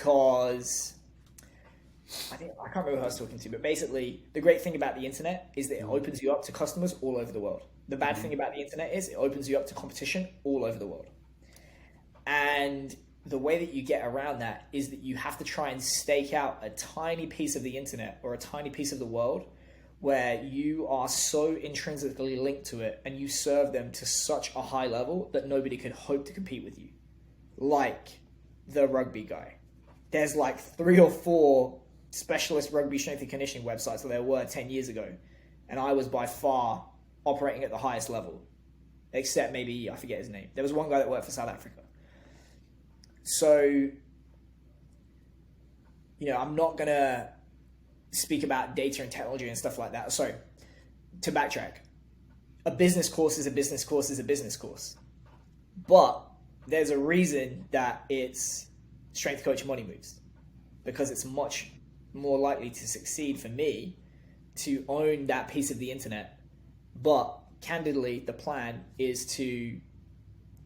because I can't remember who I was talking to, but basically the great thing about the internet is that it opens you up to customers all over the world. The bad thing about the internet is it opens you up to competition all over the world. And the way that you get around that is that you have to try and stake out a tiny piece of the internet or a tiny piece of the world where you are so intrinsically linked to it and you serve them to such a high level that nobody could hope to compete with you. Like the rugby guy. There's like 3 or 4 specialist rugby strength and conditioning websites that there were 10 years ago. And I was by far operating at the highest level. Except maybe, I forget his name. There was one guy that worked for South Africa. So, I'm not going to speak about data and technology and stuff like that. Sorry, to backtrack. A business course is a business course is a business course. But there's a reason that it's Strength Coach Money Moves, because it's much more likely to succeed for me to own that piece of the internet. But candidly, the plan is to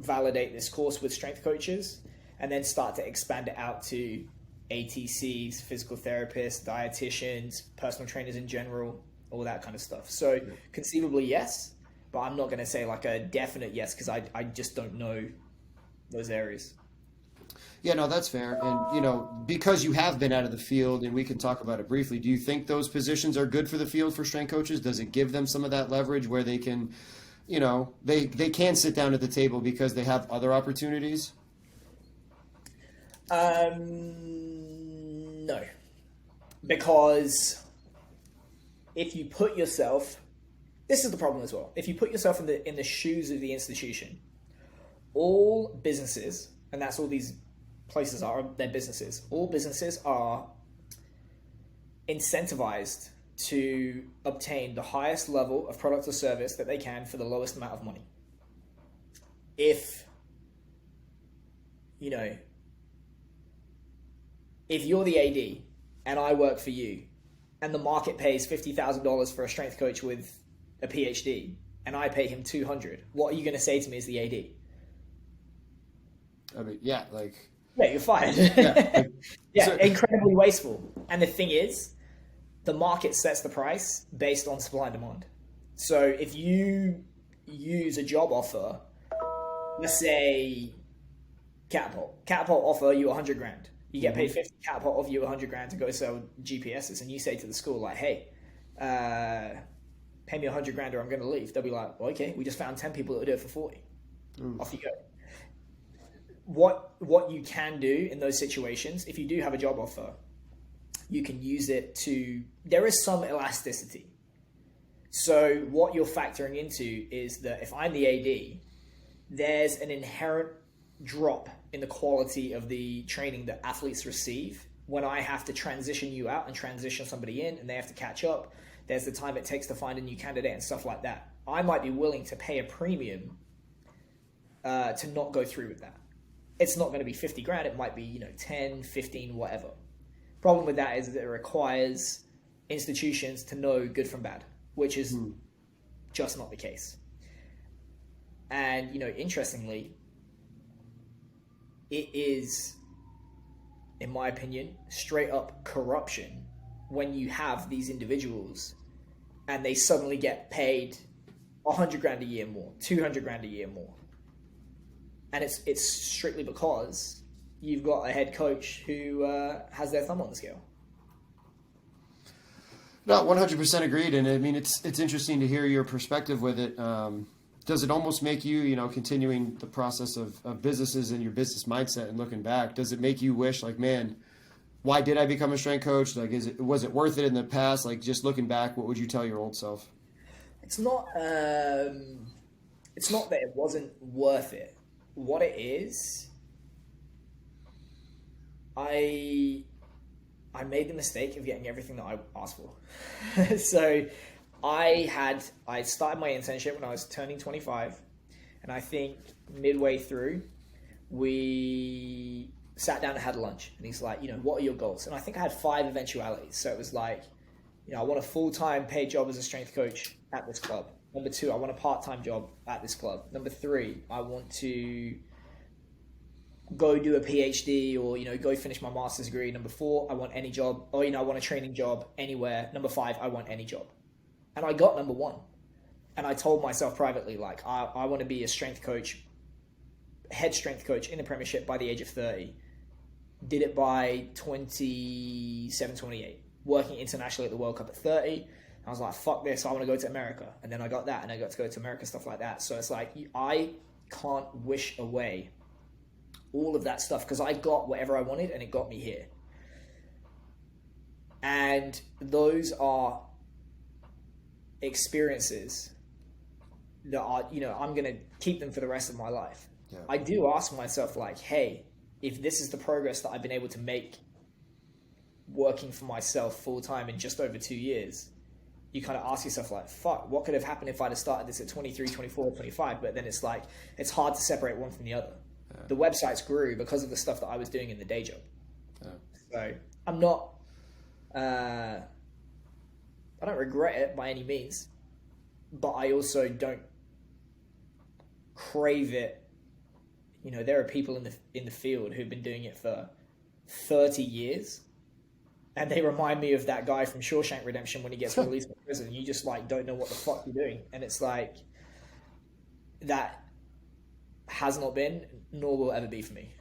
validate this course with strength coaches and then start to expand it out to ATCs, physical therapists, dietitians, personal trainers in general, all that kind of stuff. So conceivably, yes, but I'm not going to say like a definite yes because I just don't know those areas. Yeah, no, that's fair. And, because you have been out of the field, and we can talk about it briefly, do you think those positions are good for the field for strength coaches? Does it give them some of that leverage where they can, they can sit down at the table because they have other opportunities? No. Because if you put yourself, this is the problem as well. If you put yourself in the shoes of the institution, all businesses, and that's all these places are, they're businesses. All businesses are incentivized to obtain the highest level of product or service that they can for the lowest amount of money. If you're the AD and I work for you and the market pays $50,000 for a strength coach with a PhD and I pay him $200, what are you going to say to me as the AD? I mean, yeah, you're fired. Incredibly wasteful. And the thing is, the market sets the price based on supply and demand. So if you use a job offer, let's say Catapult offer you 100 grand. You get paid 50, Catapult offer you 100 grand to go sell GPSs, and you say to the school like, hey, pay me 100 grand or I'm going to leave. They'll be like, well, okay, we just found 10 people that will do it for 40. Off you go. What you can do in those situations, if you do have a job offer, you can use it to, there is some elasticity. So what you're factoring into is that if I'm the AD, there's an inherent drop in the quality of the training that athletes receive when I have to transition you out and transition somebody in and they have to catch up. There's the time it takes to find a new candidate and stuff like that. I might be willing to pay a premium to not go through with that. It's not going to be 50 grand. It might be, 10, 15, whatever. Problem with that is that it requires institutions to know good from bad, which is just not the case. And, interestingly, it is, in my opinion, straight up corruption when you have these individuals and they suddenly get paid 100 grand a year more, 200 grand a year more. And it's strictly because you've got a head coach who has their thumb on the scale. No, 100% agreed. And I mean, it's interesting to hear your perspective with it. Does it almost make you, continuing the process of businesses and your business mindset and looking back, does it make you wish like, man, why did I become a strength coach? Like, was it worth it in the past? Like, just looking back, what would you tell your old self? It's not that it wasn't worth it. What it is, I made the mistake of getting everything that I asked for. So I started my internship when I was turning 25, and I think midway through, we sat down and had lunch, and he's like, what are your goals? And I think I had 5 eventualities. So it was like, I want a full-time paid job as a strength coach at this club. Number 2, I want a part-time job at this club. Number 3, I want to go do a PhD or, go finish my master's degree. Number 4, I want any job. Or, I want a training job anywhere. Number 5, I want any job. And I got number 1. And I told myself privately, like, I want to be a strength coach, head strength coach in the Premiership by the age of 30. Did it by 27, 28. Working internationally at the World Cup at 30. I was like, fuck this, I want to go to America. And then I got that, and I got to go to America, stuff like that. So it's like, I can't wish away all of that stuff because I got whatever I wanted and it got me here. And those are experiences that are, I'm going to keep them for the rest of my life. Yeah. I do ask myself, like, hey, if this is the progress that I've been able to make working for myself full time in just over 2 years, you kind of ask yourself, like, fuck, what could have happened if I'd have started this at 23, 24, 25? But then it's like, it's hard to separate one from the other. Yeah. The websites grew because of the stuff that I was doing in the day job. Yeah. So I'm not, I don't regret it by any means, but I also don't crave it. There are people in the field who've been doing it for 30 years, and they remind me of that guy from Shawshank Redemption when he gets released from prison. You just like don't know what the fuck you're doing, and it's like that has not been, nor will ever be for me.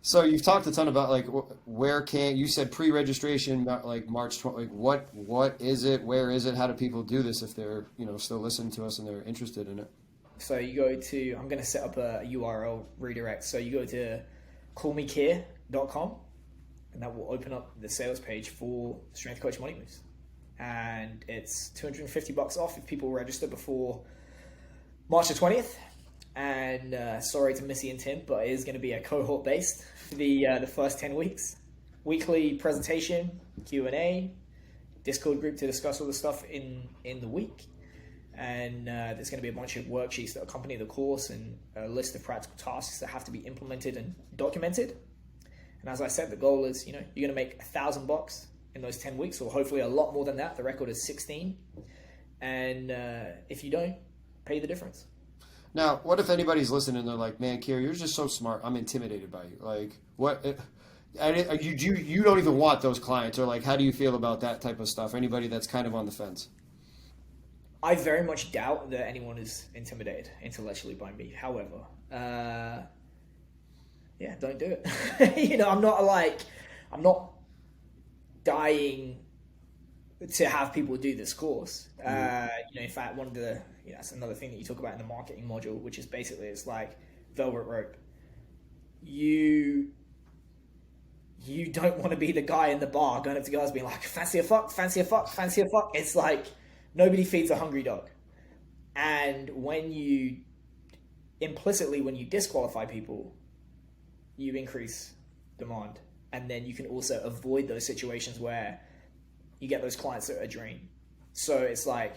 So you've talked a ton about like you said pre-registration, like March 20, like what is it? Where is it? How do people do this if they're still listening to us and they're interested in it? So you go to, I'm going to set up a URL redirect. So you go to callmecare.com and that will open up the sales page for Strength Coach Money Moves. And it's $250 off if people register before March the 20th. And sorry to Missy and Tim, but it is going to be a cohort based for the first 10 weeks. Weekly presentation, Q&A, Discord group to discuss all the stuff in the week. And there's going to be a bunch of worksheets that accompany the course and a list of practical tasks that have to be implemented and documented. And as I said, the goal is, you're going to make $1,000 in those 10 weeks, or hopefully a lot more than that. The record is 16. And if you don't, pay the difference. Now, what if anybody's listening and they're like, man, Keir, you're just so smart. I'm intimidated by you. Like, what? You don't even want those clients, or like, how do you feel about that type of stuff? Anybody that's kind of on the fence? I very much doubt that anyone is intimidated intellectually by me. However, don't do it. I'm not dying to have people do this course. In fact, one of the, that's another thing that you talk about in the marketing module, which is basically, it's like velvet rope. You don't want to be the guy in the bar going up to guys being like, fancy a fuck, fancy a fuck, fancy a fuck. It's like, nobody feeds a hungry dog. And when you disqualify people, you increase demand. And then you can also avoid those situations where you get those clients that are drained. So it's like,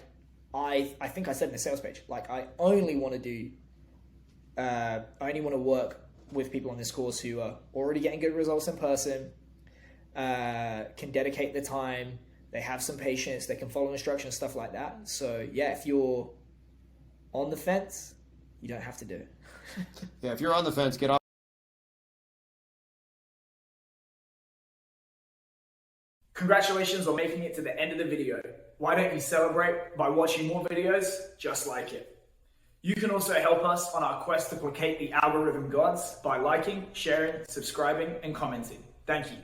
I think I said in the sales page, like, I only want to work with people on this course who are already getting good results in person, can dedicate the time, they have some patience, they can follow instructions, stuff like that. So yeah, if you're on the fence, you don't have to do it. Yeah, if you're on the fence, get off. Congratulations on making it to the end of the video. Why don't you celebrate by watching more videos just like it? You can also help us on our quest to placate the algorithm gods by liking, sharing, subscribing, and commenting. Thank you.